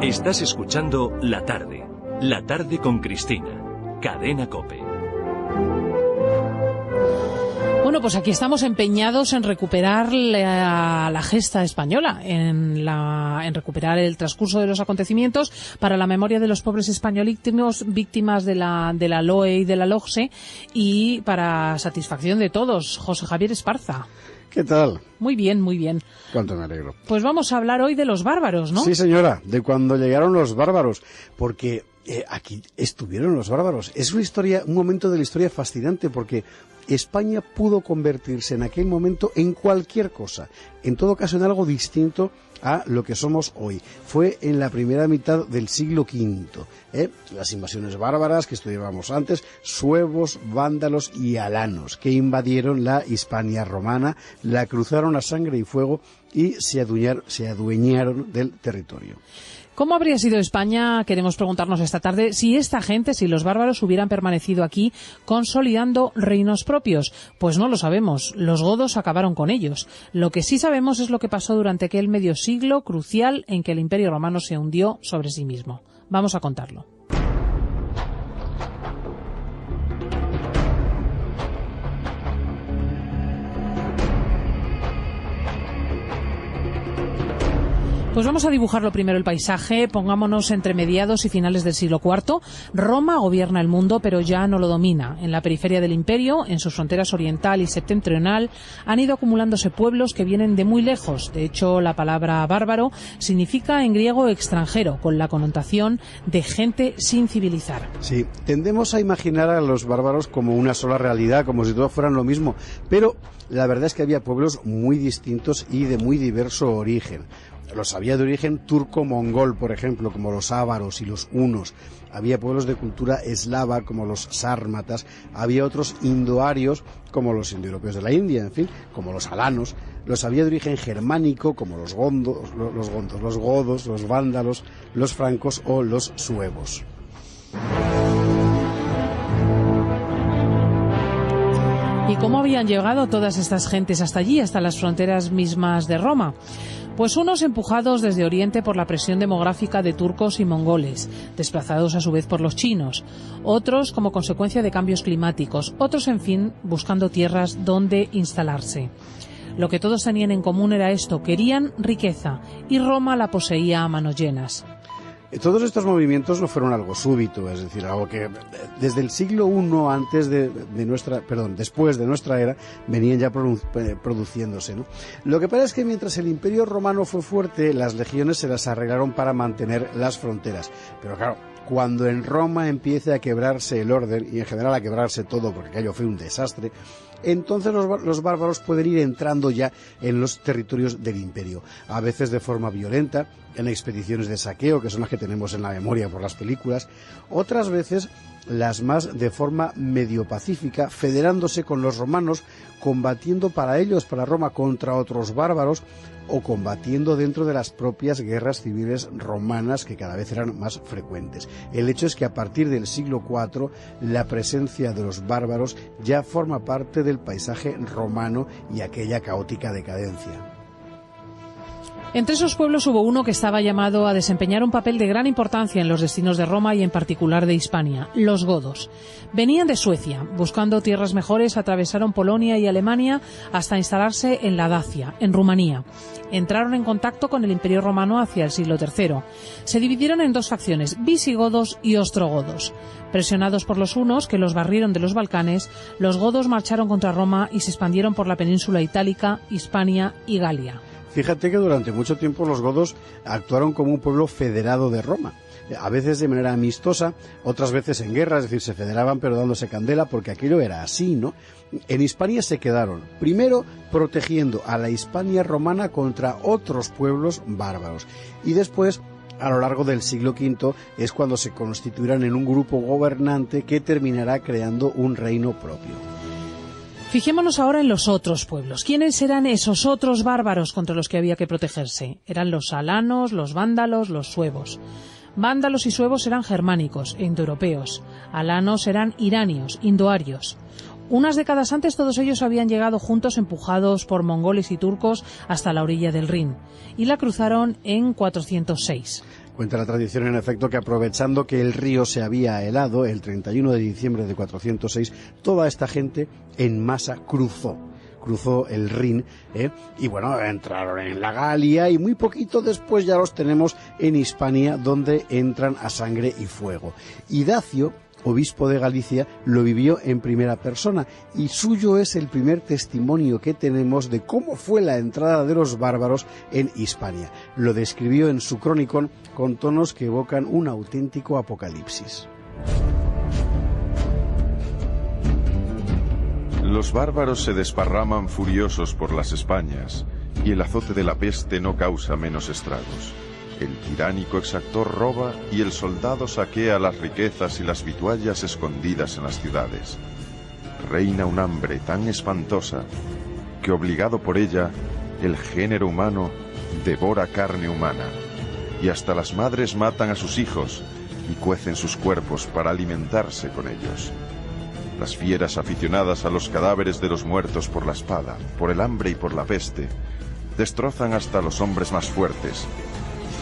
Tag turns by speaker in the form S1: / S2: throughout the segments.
S1: Estás escuchando La Tarde con Cristina, Cadena COPE.
S2: Bueno, pues aquí estamos empeñados en recuperar la gesta española, en recuperar el transcurso de los acontecimientos para la memoria de los pobres españolitos víctimas de la LOE y de la LOGSE, y para satisfacción de todos. José Javier Esparza.
S3: ¿Qué tal?
S2: Muy bien, muy bien.
S3: Cuánto me alegro.
S2: Pues vamos a hablar hoy de los bárbaros, ¿no?
S3: Sí, señora, de cuando llegaron los bárbaros, porque aquí estuvieron los bárbaros. Es una historia, un momento de la historia fascinante, porque España pudo convertirse en aquel momento en cualquier cosa, en todo caso en algo distinto a lo que somos hoy. Fue en la primera mitad del siglo V. Las invasiones bárbaras que estudiábamos antes, suevos, vándalos y alanos, que invadieron la Hispania romana, la cruzaron a sangre y fuego y se adueñaron del territorio.
S2: ¿Cómo habría sido España, queremos preguntarnos esta tarde, si esta gente, si los bárbaros hubieran permanecido aquí consolidando reinos propios? Pues no lo sabemos. Los godos acabaron con ellos. Lo que sí sabemos es lo que pasó durante aquel medio siglo crucial en que el Imperio Romano se hundió sobre sí mismo. Vamos a contarlo. Pues vamos a dibujarlo primero el paisaje. Pongámonos entre mediados y finales del siglo IV. Roma gobierna el mundo, pero ya no lo domina. En la periferia del imperio, en sus fronteras oriental y septentrional, han ido acumulándose pueblos que vienen de muy lejos. De hecho, la palabra bárbaro significa en griego extranjero, con la connotación de gente sin civilizar.
S3: Sí, tendemos a imaginar a los bárbaros como una sola realidad, como si todos fueran lo mismo, pero la verdad es que había pueblos muy distintos y de muy diverso origen. Los había de origen turco-mongol, por ejemplo, como los ávaros y los hunos. Había pueblos de cultura eslava, como los sármatas. Había otros indoarios, como los indoeuropeos de la India, en fin, como los alanos. Los había de origen germánico, como los godos, los vándalos, los francos o los suevos.
S2: ¿Y cómo habían llegado todas estas gentes hasta allí, hasta las fronteras mismas de Roma? Pues unos empujados desde Oriente por la presión demográfica de turcos y mongoles, desplazados a su vez por los chinos, otros como consecuencia de cambios climáticos, otros, en fin, buscando tierras donde instalarse. Lo que todos tenían en común era esto: querían riqueza, y Roma la poseía a manos llenas.
S3: Todos estos movimientos no fueron algo súbito, es decir, algo que desde el siglo I después de nuestra era, venían ya produciéndose, ¿no? Lo que pasa es que mientras el Imperio Romano fue fuerte, las legiones se las arreglaron para mantener las fronteras. Pero claro, cuando en Roma empiece a quebrarse el orden, y en general a quebrarse todo, porque aquello fue un desastre, entonces los bárbaros pueden ir entrando ya en los territorios del imperio, a veces de forma violenta, en expediciones de saqueo, que son las que tenemos en la memoria por las películas, otras veces las más de forma medio pacífica, federándose con los romanos, combatiendo para ellos, para Roma, contra otros bárbaros, o combatiendo dentro de las propias guerras civiles romanas, que cada vez eran más frecuentes. El hecho es que a partir del siglo IV la presencia de los bárbaros ya forma parte del paisaje romano y aquella caótica decadencia.
S2: Entre esos pueblos hubo uno que estaba llamado a desempeñar un papel de gran importancia en los destinos de Roma y en particular de Hispania: los godos. Venían de Suecia, buscando tierras mejores, atravesaron Polonia y Alemania hasta instalarse en la Dacia, en Rumanía. Entraron en contacto con el Imperio Romano hacia el siglo III. Se dividieron en dos facciones: visigodos y ostrogodos. Presionados por los hunos, que los barrieron de los Balcanes, los godos marcharon contra Roma y se expandieron por la península itálica, Hispania y Galia.
S3: Fíjate que durante mucho tiempo los godos actuaron como un pueblo federado de Roma, a veces de manera amistosa, otras veces en guerra, es decir, se federaban pero dándose candela, porque aquello era así, ¿no? En Hispania se quedaron, primero protegiendo a la Hispania romana contra otros pueblos bárbaros, y después, a lo largo del siglo V, es cuando se constituirán en un grupo gobernante que terminará creando un reino propio.
S2: Fijémonos ahora en los otros pueblos. ¿Quiénes eran esos otros bárbaros contra los que había que protegerse? Eran los alanos, los vándalos, los suevos. Vándalos y suevos eran germánicos e indoeuropeos. Alanos eran iranios, indoarios. Unas décadas antes todos ellos habían llegado juntos, empujados por mongoles y turcos, hasta la orilla del Rin, y la cruzaron en 406.
S3: Cuenta la tradición, en efecto, que aprovechando que el río se había helado, el 31 de diciembre de 406, toda esta gente en masa cruzó el Rin, y bueno, entraron en la Galia, y muy poquito después ya los tenemos en Hispania, donde entran a sangre y fuego. Y Dacio, obispo de Galicia, lo vivió en primera persona, y suyo es el primer testimonio que tenemos de cómo fue la entrada de los bárbaros en Hispania. Lo describió en su cronicón con tonos que evocan un auténtico apocalipsis.
S4: Los bárbaros se desparraman furiosos por las Españas, y el azote de la peste no causa menos estragos. El tiránico exactor roba y el soldado saquea las riquezas y las vituallas escondidas en las ciudades. Reina un hambre tan espantosa que, obligado por ella, el género humano devora carne humana, y hasta las madres matan a sus hijos y cuecen sus cuerpos para alimentarse con ellos. Las fieras aficionadas a los cadáveres de los muertos por la espada, por el hambre y por la peste, destrozan hasta los hombres más fuertes.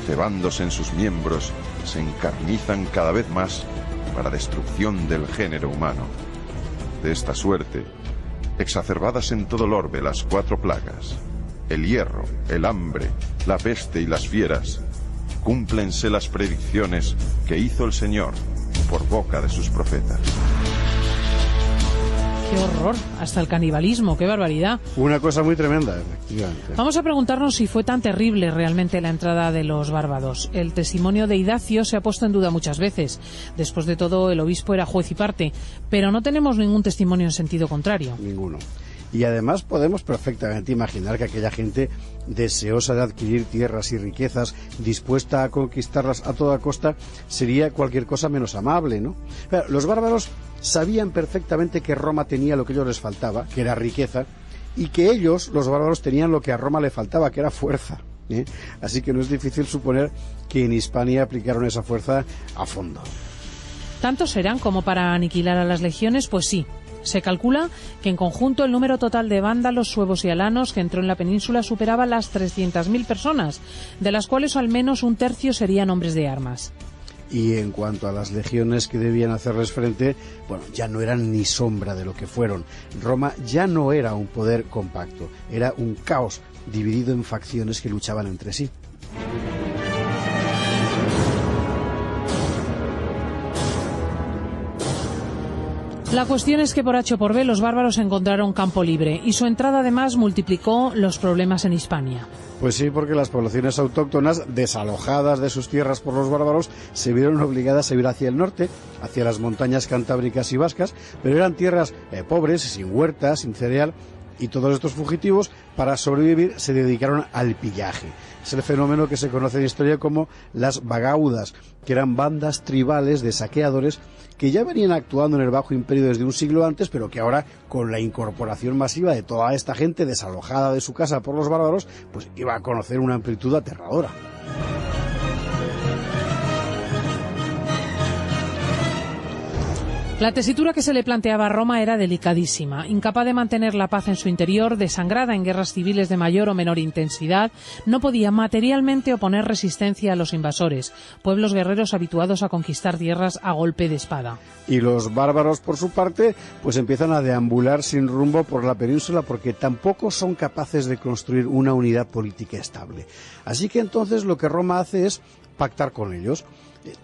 S4: Cebándose en sus miembros, se encarnizan cada vez más para destrucción del género humano. De esta suerte, exacerbadas en todo el orbe las 4 plagas, el hierro, el hambre, la peste y las fieras, cúmplense las predicciones que hizo el Señor por boca de sus profetas.
S2: ¡Qué horror! Hasta el canibalismo, qué barbaridad.
S3: Una cosa muy tremenda, efectivamente.
S2: Vamos a preguntarnos si fue tan terrible realmente la entrada de los bárbaros. El testimonio de Idacio se ha puesto en duda muchas veces. Después de todo, el obispo era juez y parte, pero no tenemos ningún testimonio en sentido contrario.
S3: Ninguno. Y además podemos perfectamente imaginar que aquella gente deseosa de adquirir tierras y riquezas, dispuesta a conquistarlas a toda costa, sería cualquier cosa menos amable, ¿no? Pero los bárbaros sabían perfectamente que Roma tenía lo que a ellos les faltaba, que era riqueza, y que ellos, los bárbaros, tenían lo que a Roma le faltaba, que era fuerza, ¿eh? Así que no es difícil suponer que en Hispania aplicaron esa fuerza a fondo.
S2: ¿Tantos eran como para aniquilar a las legiones? Pues sí. Se calcula que en conjunto el número total de vándalos, suevos y alanos que entró en la península superaba las 300.000 personas, de las cuales al menos un tercio serían hombres de armas.
S3: Y en cuanto a las legiones que debían hacerles frente, bueno, ya no eran ni sombra de lo que fueron. Roma ya no era un poder compacto, era un caos dividido en facciones que luchaban entre sí.
S2: La cuestión es que por H o por B los bárbaros encontraron campo libre y su entrada además multiplicó los problemas en Hispania.
S3: Pues sí, porque las poblaciones autóctonas, desalojadas de sus tierras por los bárbaros, se vieron obligadas a ir hacia el norte, hacia las montañas cantábricas y vascas, pero eran tierras pobres, sin huertas, sin cereal, y todos estos fugitivos, para sobrevivir, se dedicaron al pillaje. Es el fenómeno que se conoce en historia como las vagaudas, que eran bandas tribales de saqueadores que ya venían actuando en el Bajo Imperio desde un siglo antes, pero que ahora, con la incorporación masiva de toda esta gente desalojada de su casa por los bárbaros, pues iba a conocer una amplitud aterradora.
S2: La tesitura que se le planteaba a Roma era delicadísima. Incapaz de mantener la paz en su interior, desangrada en guerras civiles de mayor o menor intensidad, no podía materialmente oponer resistencia a los invasores, pueblos guerreros habituados a conquistar tierras a golpe de espada.
S3: Y los bárbaros, por su parte, pues empiezan a deambular sin rumbo por la península porque tampoco son capaces de construir una unidad política estable. Así que entonces lo que Roma hace es pactar con ellos.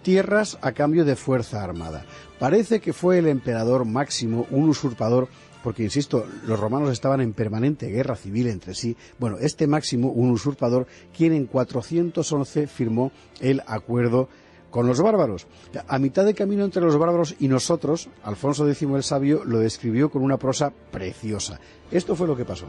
S3: Tierras a cambio de fuerza armada. Parece que fue el emperador Máximo un usurpador, porque, insisto, los romanos estaban en permanente guerra civil entre sí. Bueno, este Máximo, un usurpador, quien en 411 firmó el acuerdo con los bárbaros. A mitad de camino entre los bárbaros y nosotros, Alfonso X el Sabio lo describió con una prosa preciosa. Esto fue lo que pasó.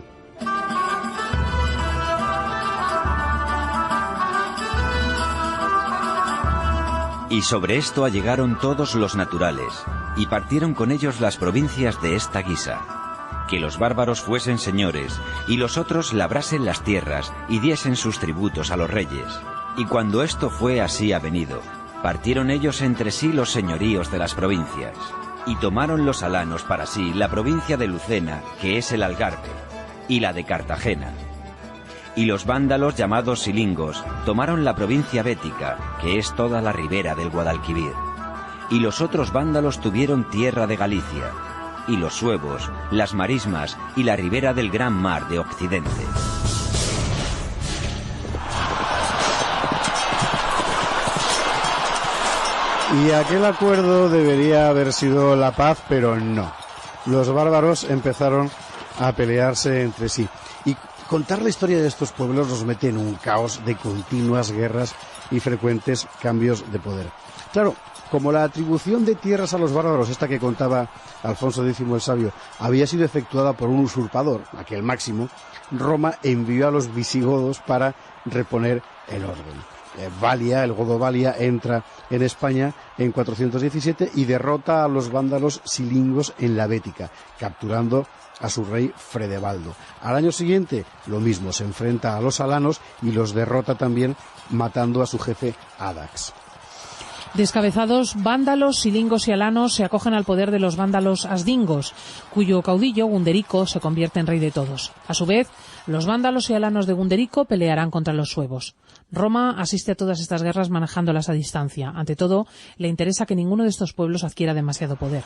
S5: Y sobre esto allegaron todos los naturales, y partieron con ellos las provincias de esta guisa: que los bárbaros fuesen señores, y los otros labrasen las tierras, y diesen sus tributos a los reyes. Y cuando esto fue así avenido, partieron ellos entre sí los señoríos de las provincias, y tomaron los alanos para sí la provincia de Lucena, que es el Algarve, y la de Cartagena. y los vándalos llamados silingos tomaron la provincia bética, que es toda la ribera del Guadalquivir. Y los otros vándalos tuvieron tierra de Galicia, y los suevos, las marismas y la ribera del Gran Mar de Occidente.
S3: Y aquel acuerdo debería haber sido la paz, pero no. Los bárbaros empezaron a pelearse entre sí. Y contar la historia de estos pueblos nos mete en un caos de continuas guerras y frecuentes cambios de poder. Claro, como la atribución de tierras a los bárbaros, esta que contaba Alfonso X el Sabio, había sido efectuada por un usurpador, aquel Máximo, Roma envió a los visigodos para reponer el orden. Valia, el godo Valia, entra en España en 417 y derrota a los vándalos silingos en la Bética, capturando a su rey Fredebaldo. Al año siguiente, lo mismo, se enfrenta a los alanos y los derrota también, matando a su jefe Adax.
S2: Descabezados, vándalos, silingos y alanos se acogen al poder de los vándalos asdingos, cuyo caudillo, Gunderico, se convierte en rey de todos. A su vez, los vándalos y alanos de Gunderico pelearán contra los suevos. Roma asiste a todas estas guerras manejándolas a distancia. Ante todo, le interesa que ninguno de estos pueblos adquiera demasiado poder.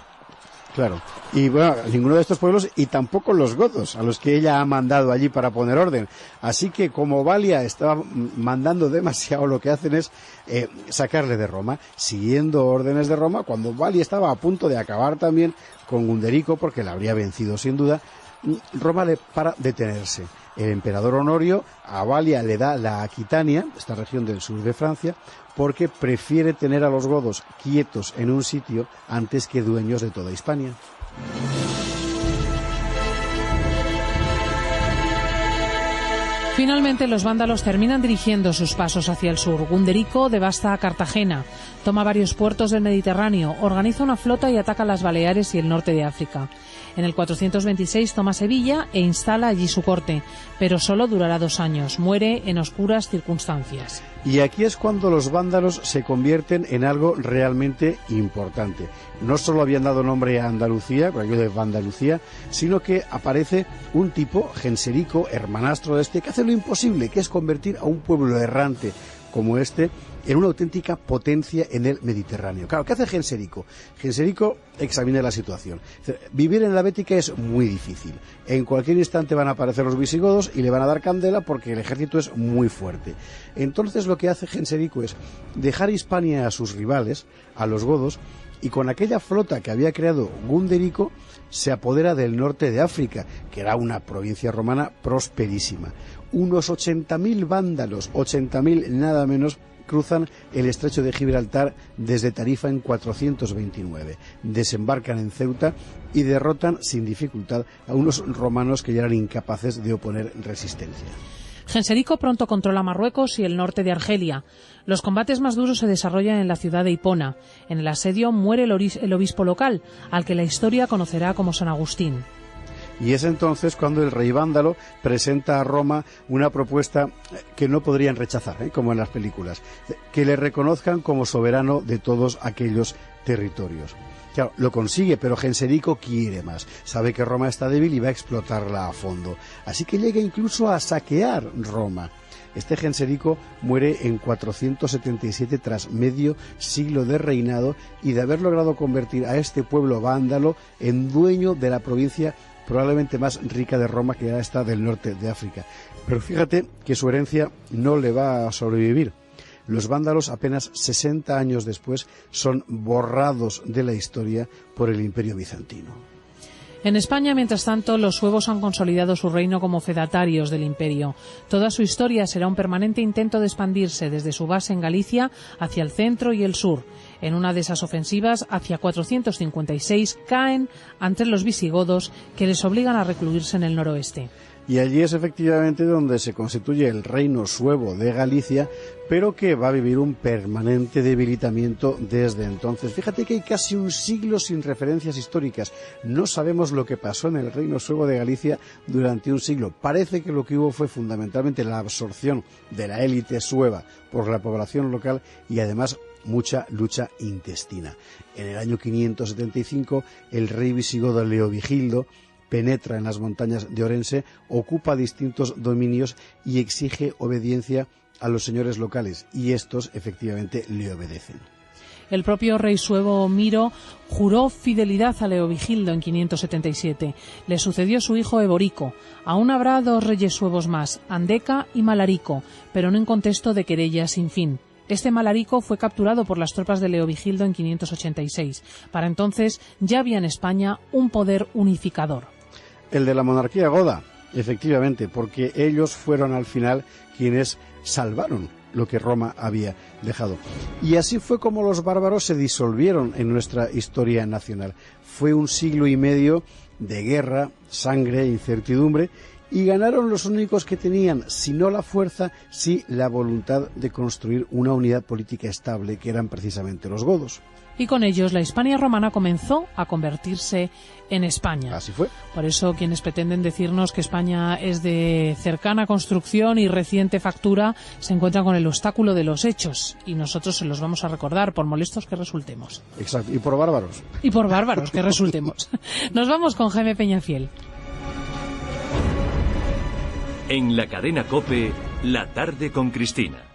S3: Claro, y bueno, ninguno de estos pueblos y tampoco los godos, a los que ella ha mandado allí para poner orden. Así que como Valia estaba mandando demasiado, lo que hacen es sacarle de Roma, siguiendo órdenes de Roma, cuando Valia estaba a punto de acabar también con Gunderico, porque la habría vencido sin duda. Roma le para detenerse. El emperador Honorio a Valia le da la Aquitania, esta región del sur de Francia, porque prefiere tener a los godos quietos en un sitio antes que dueños de toda Hispania.
S2: Finalmente, los vándalos terminan dirigiendo sus pasos hacia el sur. Gunderico devasta a Cartagena, toma varios puertos del Mediterráneo, organiza una flota y ataca las Baleares y el norte de África. En el 426 toma Sevilla e instala allí su corte, pero solo durará 2 años. Muere en oscuras circunstancias.
S3: Y aquí es cuando los vándalos se convierten en algo realmente importante. No solo habían dado nombre a Andalucía, con aquello de Vandalucía, sino que aparece un tipo, Genserico, hermanastro de este, que hace lo imposible, que es convertir a un pueblo errante como este en una auténtica potencia en el Mediterráneo. Claro, ¿qué hace Genserico? Genserico examina la situación. Vivir en la Bética es muy difícil. En cualquier instante van a aparecer los visigodos y le van a dar candela porque el ejército es muy fuerte. Entonces lo que hace Genserico es dejar Hispania a sus rivales, a los godos, y con aquella flota que había creado Gunderico se apodera del norte de África, que era una provincia romana prosperísima. Unos 80.000 vándalos, 80.000 nada menos, cruzan el estrecho de Gibraltar desde Tarifa en 429. Desembarcan en Ceuta y derrotan sin dificultad a unos romanos que ya eran incapaces de oponer resistencia.
S2: Genserico pronto controla Marruecos y el norte de Argelia. Los combates más duros se desarrollan en la ciudad de Hipona. En el asedio muere el obispo local, al que la historia conocerá como San Agustín.
S3: Y es entonces cuando el rey vándalo presenta a Roma una propuesta que no podrían rechazar, como en las películas, que le reconozcan como soberano de todos aquellos territorios. Claro, lo consigue, pero Genserico quiere más. Sabe que Roma está débil y va a explotarla a fondo. Así que llega incluso a saquear Roma. Este Genserico muere en 477 tras medio siglo de reinado y de haber logrado convertir a este pueblo vándalo en dueño de la provincia probablemente más rica de Roma, que era esta del norte de África. Pero fíjate que su herencia no le va a sobrevivir. Los vándalos, apenas 60 años después, son borrados de la historia por el Imperio Bizantino.
S2: En España, mientras tanto, los suevos han consolidado su reino como fedatarios del imperio. Toda su historia será un permanente intento de expandirse desde su base en Galicia hacia el centro y el sur. En una de esas ofensivas, hacia 456, caen ante los visigodos, que les obligan a recluirse en el noroeste.
S3: Y allí es efectivamente donde se constituye el reino suevo de Galicia, pero que va a vivir un permanente debilitamiento desde entonces. Fíjate que hay casi un siglo sin referencias históricas. No sabemos lo que pasó en el reino suevo de Galicia durante un siglo. Parece que lo que hubo fue fundamentalmente la absorción de la élite sueva por la población local y además mucha lucha intestina. En el año 575, el rey visigodo Leovigildo penetra en las montañas de Orense, ocupa distintos dominios y exige obediencia a los señores locales, y estos efectivamente le obedecen.
S2: El propio rey suevo Miro juró fidelidad a Leovigildo en 577. Le sucedió su hijo Eborico. Aún habrá 2 reyes suevos más, Andeca y Malarico, pero en un contexto de querella sin fin. Este Malarico fue capturado por las tropas de Leovigildo en 586. Para entonces ya había en España un poder unificador.
S3: El de la monarquía goda, efectivamente, porque ellos fueron al final quienes salvaron lo que Roma había dejado. Y así fue como los bárbaros se disolvieron en nuestra historia nacional. Fue un siglo y medio de guerra, sangre, incertidumbre, y ganaron los únicos que tenían, si no la fuerza, sí la voluntad de construir una unidad política estable, que eran precisamente los godos.
S2: Y con ellos la Hispania romana comenzó a convertirse en España.
S3: Así fue.
S2: Por eso quienes pretenden decirnos que España es de cercana construcción y reciente factura se encuentran con el obstáculo de los hechos, y nosotros se los vamos a recordar, por molestos que resultemos.
S3: Exacto, y por bárbaros.
S2: Y por bárbaros que resultemos. Nos vamos con Jaime Peñafiel.
S1: En la cadena COPE, La tarde con Cristina.